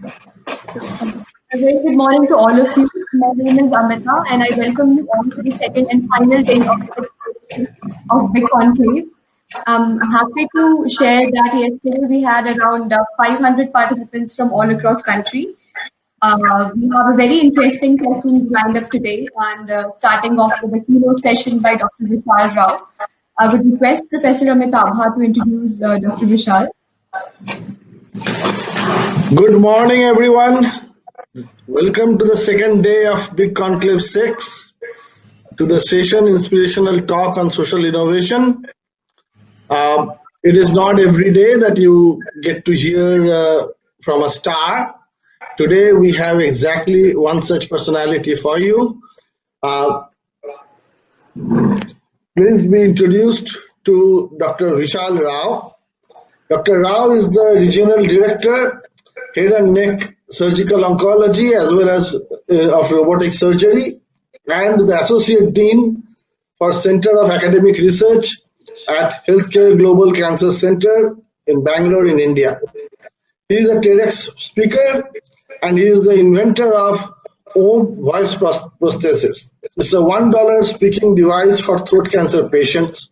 A very good morning to all of you. My name is Amita, and I welcome you all to the second and final day of the sixth edition of BiG Conclave. I'm happy to share that yesterday we had around 500 participants from all across country. We have a very interesting session lined up today, and starting off with a keynote session by Dr. Vishal Rao. I would request Professor Amitabha to introduce Dr. Vishal. Good morning, everyone. Welcome to the second day of BiG Conclave 6, to the session Inspirational Talk on Social Innovation. It is not every day that you get to hear from a star. Today we have exactly one such personality for you. Please be introduced to Dr. Vishal Rao. Dr. Rao is the Regional Director, Head and Neck Surgical Oncology as well as of Robotic Surgery, and the Associate Dean for Center of Academic Research at Healthcare Global Cancer Center in Bangalore in India. He is a TEDx speaker and he is the inventor of OM voice prosthesis. It's a $1 speaking device for throat cancer patients.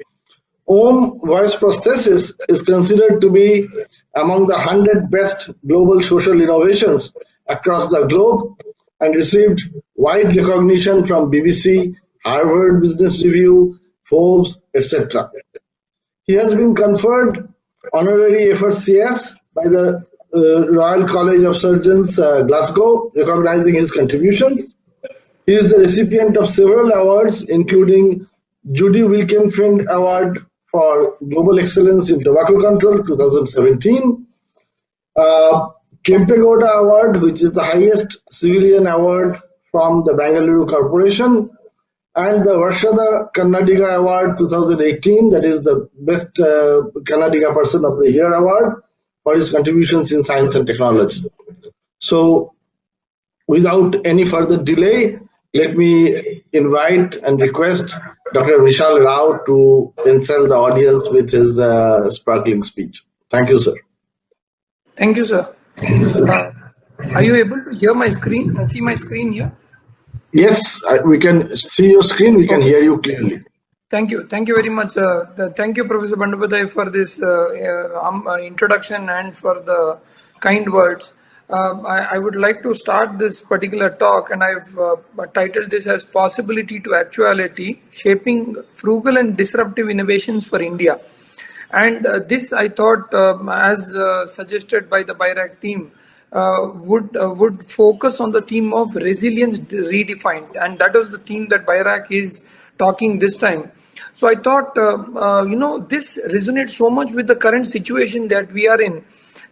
OM voice prosthesis is considered to be among the 100 best global social innovations across the globe and received wide recognition from BBC, Harvard Business Review, Forbes, etc. He has been conferred honorary FRCS by the Royal College of Surgeons, Glasgow, recognizing his contributions. He is the recipient of several awards, including Judy Wilkenfriend Award for Global Excellence in Tobacco Control 2017, Kempegowda Award, which is the highest civilian award from the Bangalore Corporation, and the Varshada Kannadiga Award 2018, that is the best Kannadiga Person of the Year award for his contributions in science and technology. So, without any further delay, let me invite and request Dr. Vishal Rao to ensel the audience with his sparkling speech. Thank you, sir. Thank you, sir. Are you able to hear my screen? See my screen here? Yes, we can see your screen. We can hear you clearly. Thank you. Thank you very much. Thank you, Professor Bandapathy, for this introduction and for the kind words. I would like to start this particular talk, and I've titled this as Possibility to Actuality, Shaping Frugal and Disruptive Innovations for India. And this, I thought, as suggested by the BIRAC team, would focus on the theme of resilience redefined. And that was the theme that BIRAC is talking this time. So I thought, this resonates so much with the current situation that we are in,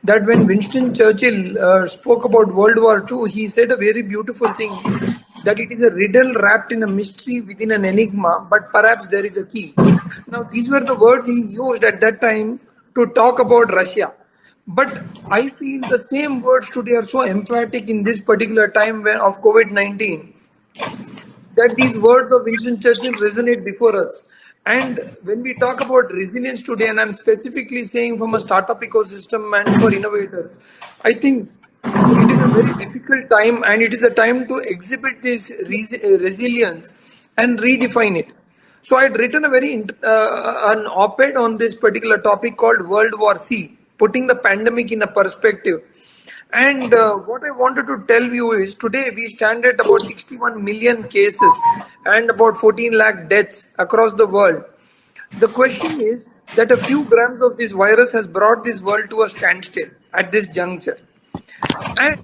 that when Winston Churchill spoke about World War II, he said a very beautiful thing, that it is a riddle wrapped in a mystery within an enigma, but perhaps there is a key. Now, these were the words he used at that time to talk about Russia. But I feel the same words today are so emphatic in this particular time of COVID-19, that these words of Winston Churchill resonate before us. And when we talk about resilience today, and I'm specifically saying from a startup ecosystem and for innovators, I think it is a very difficult time, and it is a time to exhibit this resilience and redefine it. So I had written a an op-ed on this particular topic called World War C, putting the pandemic in a perspective. And what I wanted to tell you is today we stand at about 61 million cases and about 14 lakh deaths across the world. The question is that a few grams of this virus has brought this world to a standstill at this juncture. And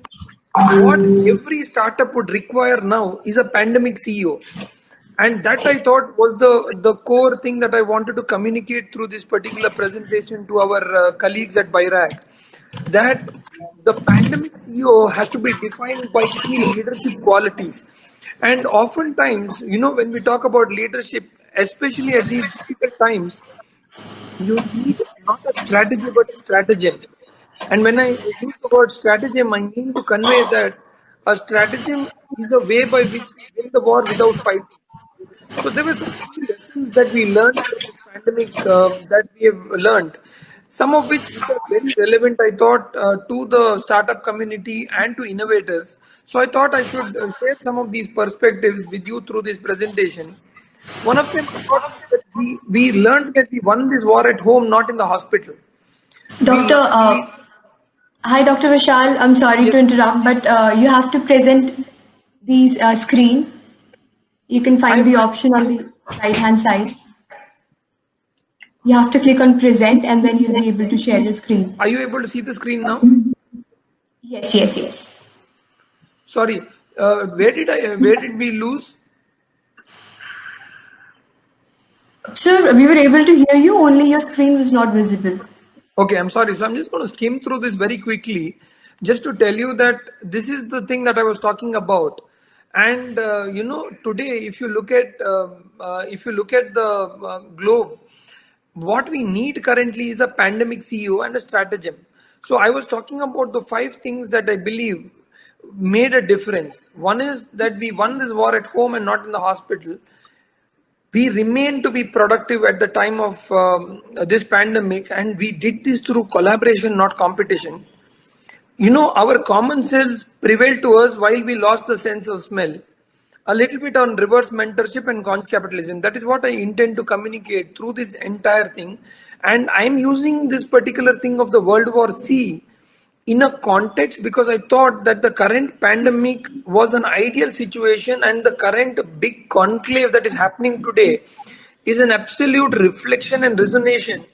what every startup would require now is a pandemic CEO. And that I thought was the core thing that I wanted to communicate through this particular presentation to our colleagues at BIRAC, that the pandemic CEO has to be defined by key leadership qualities. And oftentimes, when we talk about leadership, especially at these difficult times, you need not a strategy but a stratagem. And when I use the word stratagem, I mean to convey that a stratagem is a way by which we win the war without fighting. So there were some key lessons that we learned from this pandemic that we have learned. some of which are very relevant, I thought, to the startup community and to innovators. So I thought I should share some of these perspectives with you through this presentation. One of them, I thought, is that we learned that we won this war at home, not in the hospital. We Doctor, learned, hi, Dr. Vishal. I'm sorry to yes, interrupt, but you have to present these screen. You can find the I'm, option on the right-hand side. You have to click on present and then you'll be able to share your screen. are you able to see the screen now? Yes, yes, yes. Sorry, where did we lose? Sir, we were able to hear you, only your screen was not visible. Okay, I'm sorry. So I'm just going to skim through this very quickly, just to tell you that this is the thing that I was talking about. And today, if you look at the globe, what we need currently is a pandemic CEO and a stratagem. So I was talking about the 5 things that I believe made a difference. One is that we won this war at home and not in the hospital. We remained to be productive at the time of this pandemic, and we did this through collaboration, not competition. Our common sense prevailed to us while we lost the sense of smell. A little bit on reverse mentorship and conscious capitalism. That is what I intend to communicate through this entire thing. And I'm using this particular thing of the World War C in a context because I thought that the current pandemic was an ideal situation, and the current big conclave that is happening today is an absolute reflection and resonation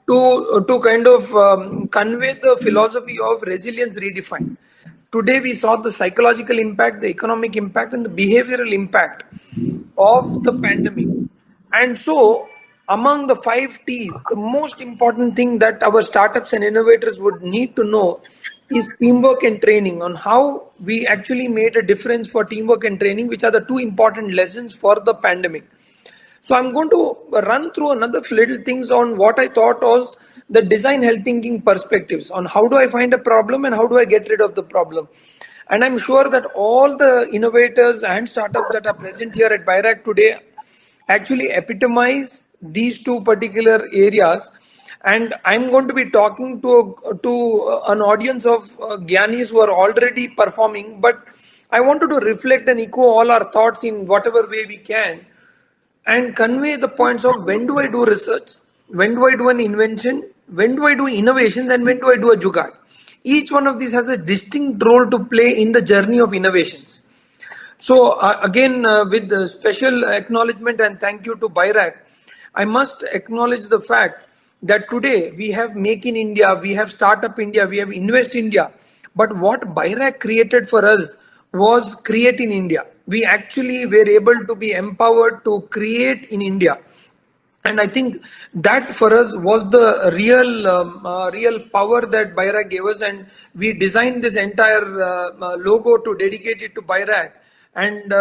to kind of convey the philosophy of resilience redefined. Today we saw the psychological impact, the economic impact, and the behavioral impact of the pandemic. And so, among the 5 T's, the most important thing that our startups and innovators would need to know is teamwork and training, on how we actually made a difference for teamwork and training, which are the 2 important lessons for the pandemic. So I'm going to run through another little things on what I thought was the design health thinking perspectives on how do I find a problem and how do I get rid of the problem. And I'm sure that all the innovators and startups that are present here at BIRAC today actually epitomize these 2 particular areas. And I'm going to be talking to an audience of Gyanis who are already performing, but I wanted to reflect and echo all our thoughts in whatever way we can and convey the points of when do I do research, when do I do an invention, when do I do innovations, and when do I do a jugaad. Each one of these has a distinct role to play in the journey of innovations. So again, with special acknowledgement and thank you to BIRAC, I must acknowledge the fact that today we have Make in India, we have Startup India, we have Invest India. But what BIRAC created for us was Create in India. We actually were able to be empowered to create in India. And I think that for us was the real power that BIRAC gave us, and we designed this entire logo to dedicate it to BIRAC, and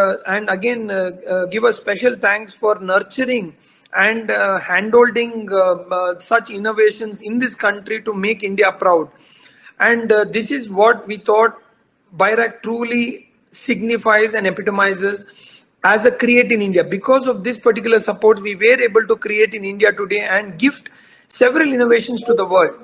again give a special thanks for nurturing and handholding such innovations in this country to make India proud. And this is what we thought BIRAC truly signifies and epitomizes as a create in India. Because of this particular support, we were able to create in India today and gift several innovations to the world.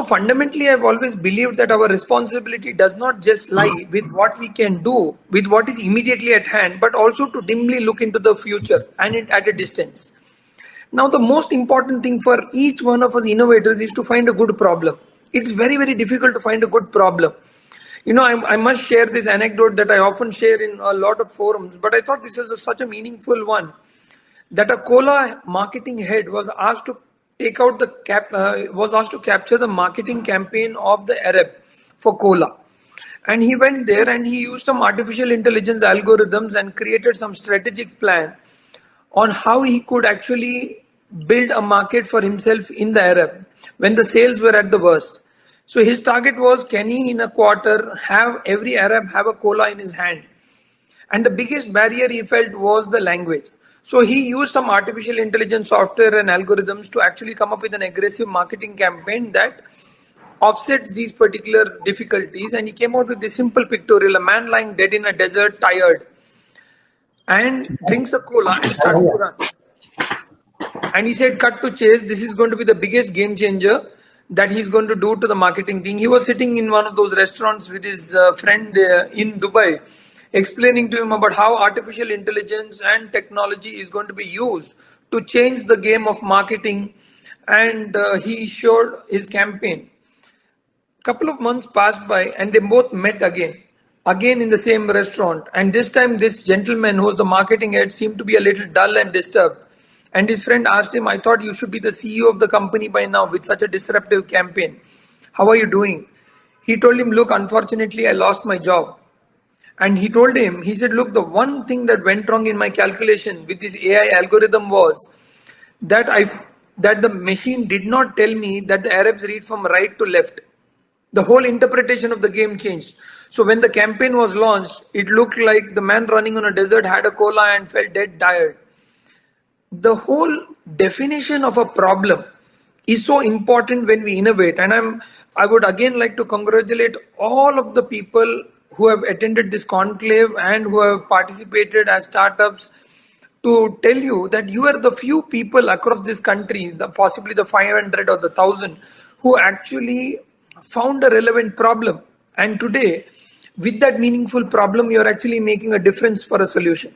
Fundamentally, I've always believed that our responsibility does not just lie with what we can do, with what is immediately at hand, but also to dimly look into the future and at a distance. Now, the most important thing for each one of us innovators is to find a good problem. It's very, very difficult to find a good problem. I must share this anecdote that I often share in a lot of forums, but I thought this is such a meaningful one. That a cola marketing head was asked to was asked to capture the marketing campaign of the Arab for cola. And he went there and he used some artificial intelligence algorithms and created some strategic plan on how he could actually build a market for himself in the Arab when the sales were at the worst. So his target was, can he in a quarter have every Arab have a cola in his hand? And the biggest barrier he felt was the language. So he used some artificial intelligence software and algorithms to actually come up with an aggressive marketing campaign that offsets these particular difficulties. And he came out with this simple pictorial: a man lying dead in a desert, tired, and drinks a cola and starts to run. And he said, cut to chase, this is going to be the biggest game changer that he's going to do to the marketing thing. He was sitting in one of those restaurants with his friend in Dubai, explaining to him about how artificial intelligence and technology is going to be used to change the game of marketing. And he showed his campaign. Couple of months passed by and they both met again in the same restaurant. And this time, this gentleman who was the marketing head seemed to be a little dull and disturbed. And his friend asked him, I thought you should be the CEO of the company by now with such a disruptive campaign. How are you doing? He told him, look, unfortunately, I lost my job. And he told him, he said, look, the one thing that went wrong in my calculation with this AI algorithm was that that the machine did not tell me that the Arabs read from right to left. The whole interpretation of the game changed. So when the campaign was launched, it looked like the man running on a desert had a cola and felt dead tired. The whole definition of a problem is so important when we innovate. And I would again like to congratulate all of the people who have attended this conclave and who have participated as startups, to tell you that you are the few people across this country, possibly the 500 or the 1,000, who actually found a relevant problem. And today, with that meaningful problem, you are actually making a difference for a solution.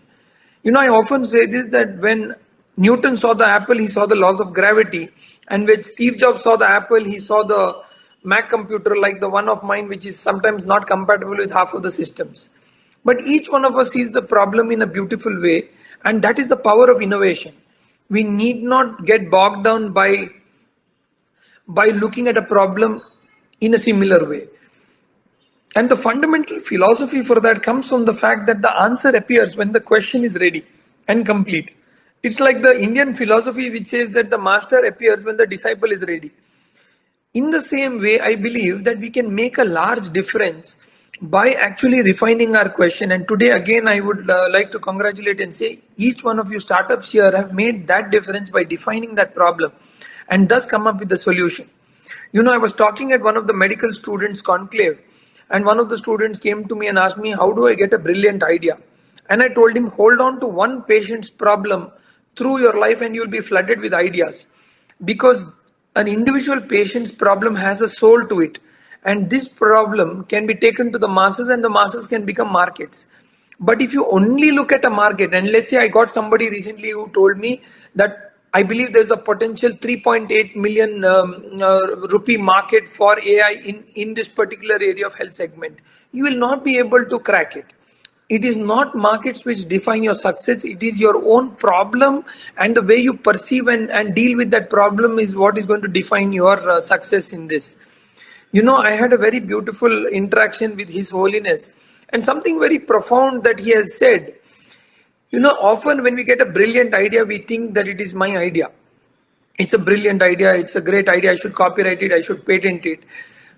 I often say this, that when Newton saw the apple, he saw the laws of gravity. And when Steve Jobs saw the apple, he saw the Mac computer like the one of mine, which is sometimes not compatible with half of the systems. But each one of us sees the problem in a beautiful way, and that is the power of innovation. We need not get bogged down by looking at a problem in a similar way. And the fundamental philosophy for that comes from the fact that the answer appears when the question is ready and complete. It's like the Indian philosophy which says that the master appears when the disciple is ready. In the same way, I believe that we can make a large difference by actually refining our question. And today, again, I would like to congratulate and say each one of you startups here have made that difference by defining that problem and thus come up with the solution. I was talking at one of the medical students' conclave, and one of the students came to me and asked me, how do I get a brilliant idea? And I told him, hold on to one patient's problem through your life and you'll be flooded with ideas. Because an individual patient's problem has a soul to it. And this problem can be taken to the masses and the masses can become markets. But if you only look at a market, and let's say I got somebody recently who told me that I believe there's a potential 3.8 million rupee market for AI in this particular area of health segment. You will not be able to crack it. It is not markets which define your success. It is your own problem, and the way you perceive and deal with that problem is what is going to define your success in this. I had a very beautiful interaction with His Holiness, and something very profound that he has said. Often when we get a brilliant idea, we think that it is my idea. It's a brilliant idea. It's a great idea. I should copyright it. I should patent it.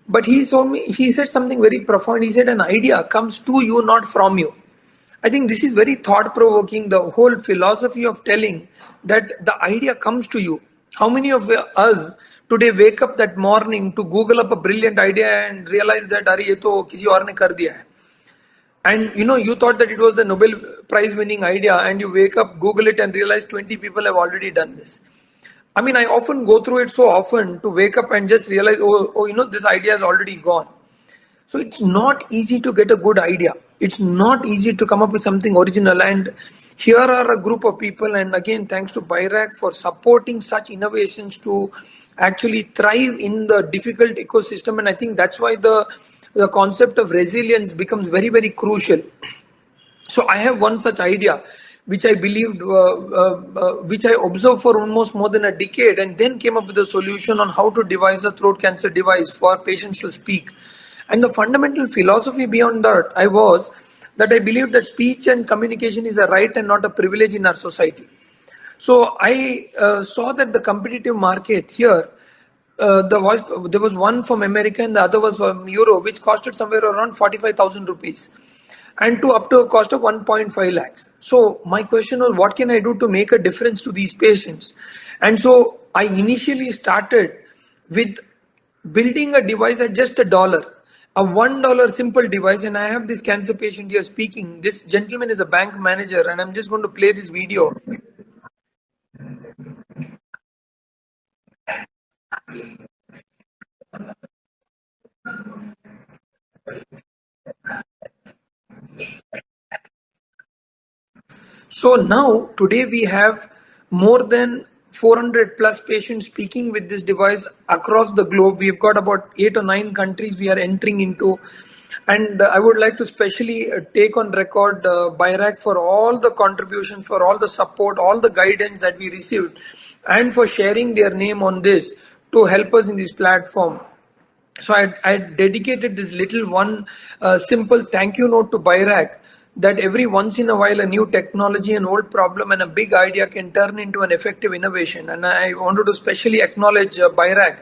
But he said something very profound. He said an idea comes to you, not from you. I think this is very thought provoking. The whole philosophy of telling that the idea comes to you. How many of us today wake up that morning to Google up a brilliant idea and realize that अरे ये तो किसी और ने कर दिया है. And you thought that it was the Nobel Prize winning idea, and you wake up, Google it, and realize 20 people have already done this. I mean, I often go through it so often to wake up and just realize, this idea is already gone. So it's not easy to get a good idea. It's not easy to come up with something original. And here are a group of people, and again, thanks to BIRAC for supporting such innovations to actually thrive in the difficult ecosystem. And I think that's why the concept of resilience becomes very, very crucial. So I have one such idea, which I believed, which I observed for almost more than a decade, and then came up with a solution on how to devise a throat cancer device for patients to speak. And the fundamental philosophy beyond that was that I believe that speech and communication is a right and not a privilege in our society. So I saw that the competitive market here, there was one from America and the other was from Europe, which costed somewhere around 45,000 rupees, and up to a cost of 1.5 lakhs. So my question was, what can I do to make a difference to these patients? And so I initially started with building a device at just $1, a $1 simple device. And I have this cancer patient here speaking. This gentleman is a bank manager, and I'm just going to play this video. So now, today we have more than 400 plus patients speaking with this device across the globe. We've got about 8 or 9 countries we are entering into. And I would like to specially take on record BIRAC for all the contributions, for all the support, all the guidance that we received, and for sharing their name on this to help us in this platform. So I dedicated this little one simple thank you note to BIRAC, that every once in a while a new technology, an old problem, and a big idea can turn into an effective innovation. And I wanted to specially acknowledge BIRAC,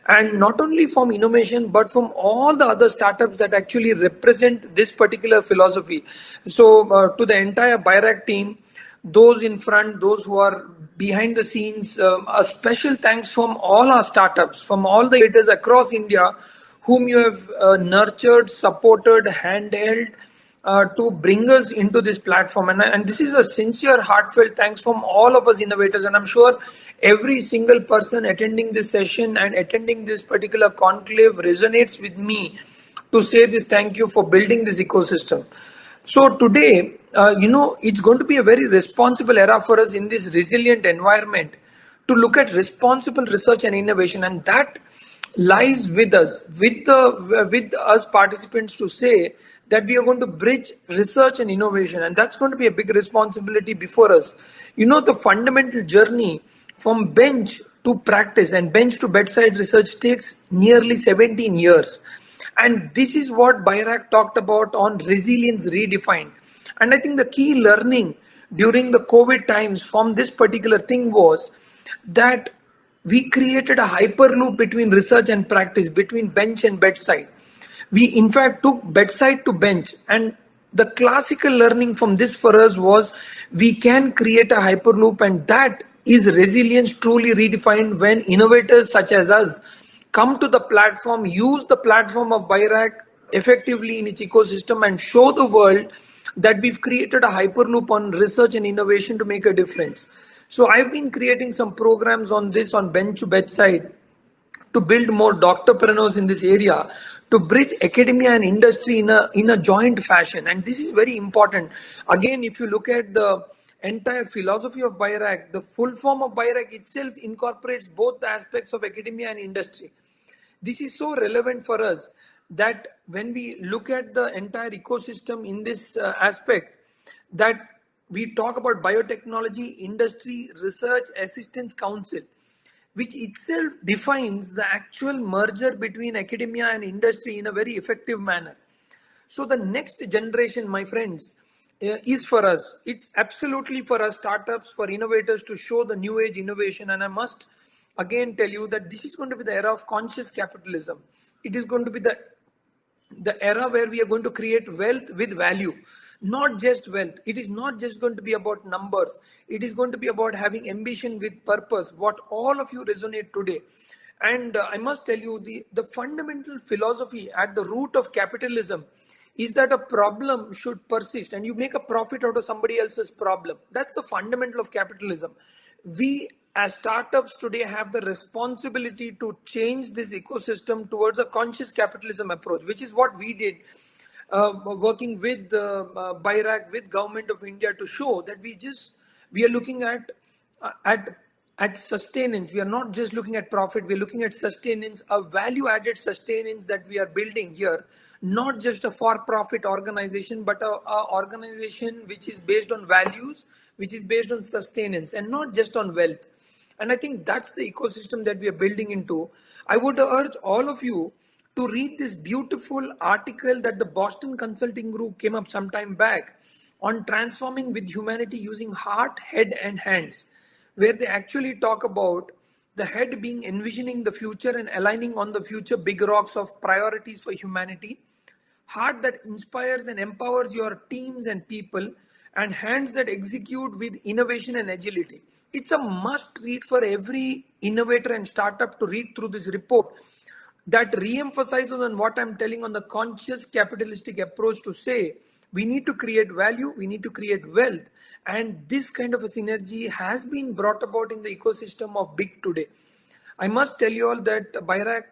and not only from innovation but from all the other startups that actually represent this particular philosophy. So to the entire BIRAC team, those in front, those who are behind the scenes, a special thanks from all our startups, from all the innovators across India, whom you have nurtured, supported, handheld to bring us into this platform. And this is a sincere, heartfelt thanks from all of us innovators. And I'm sure every single person attending this session and attending this particular conclave resonates with me to say this thank you for building this ecosystem. So today, it's going to be a very responsible era for us in this resilient environment to look at responsible research and innovation, and that lies with us, with us participants, to say that we are going to bridge research and innovation, and that's going to be a big responsibility before us. The fundamental journey from bench to practice and bench to bedside research takes nearly 17 years. And this is what BIRAC talked about on resilience redefined. And I think the key learning during the COVID times from this particular thing was that we created a hyperloop between research and practice, between bench and bedside. We in fact took bedside to bench, and the classical learning from this for us was we can create a hyperloop, and that is resilience truly redefined when innovators such as us come to the platform, use the platform of BIRAC effectively in its ecosystem, and show the world that we've created a hyperloop on research and innovation to make a difference. So I've been creating some programs on this, on bench to bedside, to build more doctorpreneurs in this area, to bridge academia and industry in a joint fashion. And this is very important. Again, if you look at the entire philosophy of BIRAC, the full form of BIRAC itself incorporates both the aspects of academia and industry. This is so relevant for us that when we look at the entire ecosystem in this aspect, that we talk about biotechnology industry research assistance council, which itself defines the actual merger between academia and industry in a very effective manner. So the next generation, my friends, is for us. It's absolutely for us startups, for innovators to show the new age innovation. And I must again tell you that this is going to be the era of conscious capitalism. It is going to be the era where we are going to create wealth with value, not just wealth. It is not just going to be about numbers. It is going to be about having ambition with purpose, what all of you resonate today. And I must tell you, the fundamental philosophy at the root of capitalism is that a problem should persist and you make a profit out of somebody else's problem. That's the fundamental of capitalism. We as startups today have the responsibility to change this ecosystem towards a conscious capitalism approach, which is what we did, working with BIRAC, with Government of India, to show that we are looking uh, at at sustenance. We are not just looking at profit, we're looking at sustenance, a value added sustenance that we are building here, not just a for profit organization, but a organization which is based on values, which is based on sustenance, and not just on wealth. And I think that's the ecosystem that we are building into. I would urge all of you to read this beautiful article that the Boston Consulting Group came up some time back on transforming with humanity using heart, head, and hands, where they actually talk about the head being envisioning the future and aligning on the future big rocks of priorities for humanity, heart that inspires and empowers your teams and people, and hands that execute with innovation and agility. It's a must read for every innovator and startup to read through this report that re-emphasizes on what I'm telling on the conscious capitalistic approach, to say we need to create value, we need to create wealth, and this kind of a synergy has been brought about in the ecosystem of BIG today. I must tell you all that BIRAC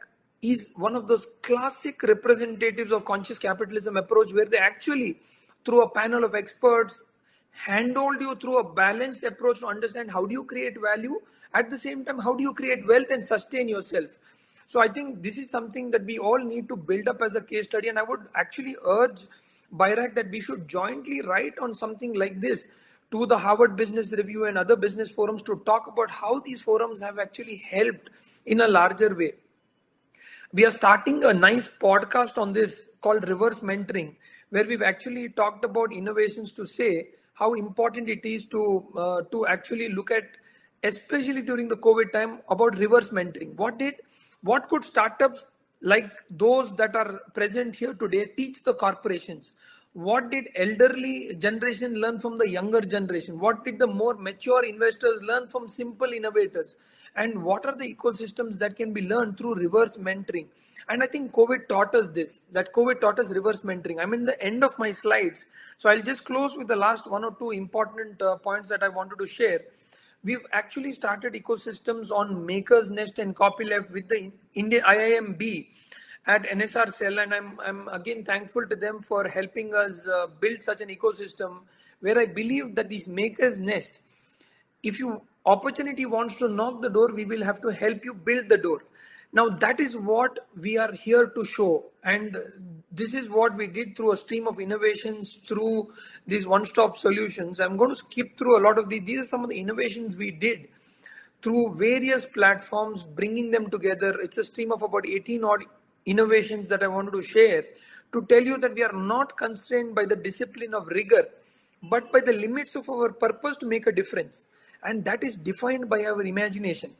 is one of those classic representatives of conscious capitalism approach, where they actually, through a panel of experts, handhold you through a balanced approach to understand how do you create value, at the same time how do you create wealth and sustain yourself. So I think this is something that we all need to build up as a case study, and I would actually urge BIRAC that we should jointly write on something like this to the Harvard Business Review and other business forums to talk about how these forums have actually helped in a larger way. We are starting a nice podcast on this called Reverse Mentoring, where we've actually talked about innovations to say how important it is to actually look at, especially during the COVID time, about reverse mentoring. What could startups like those that are present here today teach the corporations? What did elderly generation learn from the younger generation? What did the more mature investors learn from simple innovators? And what are the ecosystems that can be learned through reverse mentoring? And I think COVID taught us this, that COVID taught us reverse mentoring. I'm in the end of my slides, so I'll just close with the last one or two important points that I wanted to share. We've actually started ecosystems on Maker's Nest and Copyleft with the Indian IIMB at NSR Cell, and I'm again thankful to them for helping us build such an ecosystem, where I believe that this Maker's Nest, if you opportunity wants to knock the door, we will have to help you build the door. Now that is what we are here to show, and this is what we did through a stream of innovations, through these one-stop solutions. I'm going to skip through a lot of these are some of the innovations we did through various platforms, bringing them together. It's a stream of about 18 odd innovations that I wanted to share to tell you that we are not constrained by the discipline of rigor, but by the limits of our purpose to make a difference. And that is defined by our imagination.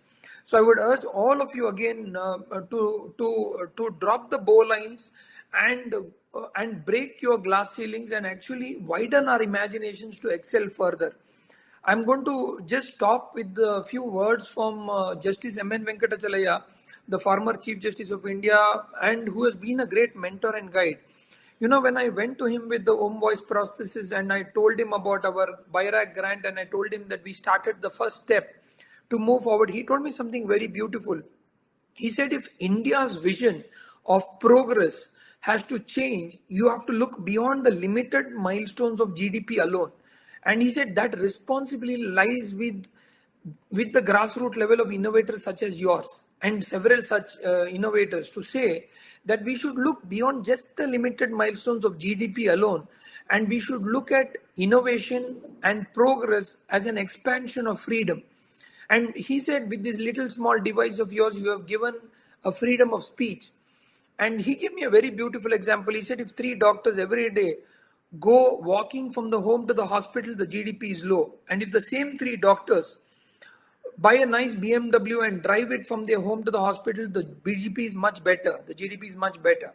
So I would urge all of you again to drop the bowlines and break your glass ceilings and actually widen our imaginations to excel further. I'm going to just stop with a few words from Justice M.N. Venkatachalaya, the former Chief Justice of India, and who has been a great mentor and guide. You know, when I went to him with the home voice prosthesis and I told him about our BIRAC grant and I told him that we started the first step to move forward, he told me something very beautiful. He said, if India's vision of progress has to change, you have to look beyond the limited milestones of GDP alone. And he said that responsibility lies with the grassroots level of innovators such as yours and several such innovators, to say that we should look beyond just the limited milestones of GDP alone, and we should look at innovation and progress as an expansion of freedom. And he said, with this little small device of yours, you have given a freedom of speech. And he gave me a very beautiful example. He said, if 3 doctors every day go walking from the home to the hospital, the GDP is low. And if the same 3 doctors buy a nice BMW and drive it from their home to the hospital, the GDP is much better. The GDP is much better.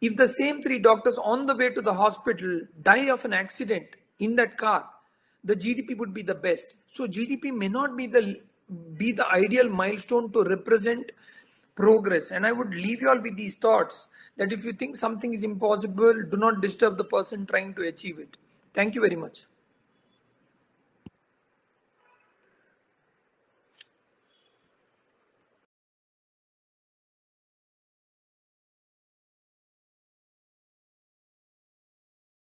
If the same 3 doctors on the way to the hospital die of an accident in that car, the GDP would be the best. So GDP may not be the ideal milestone to represent progress. And I would leave you all with these thoughts, that if you think something is impossible, do not disturb the person trying to achieve it. Thank you very much.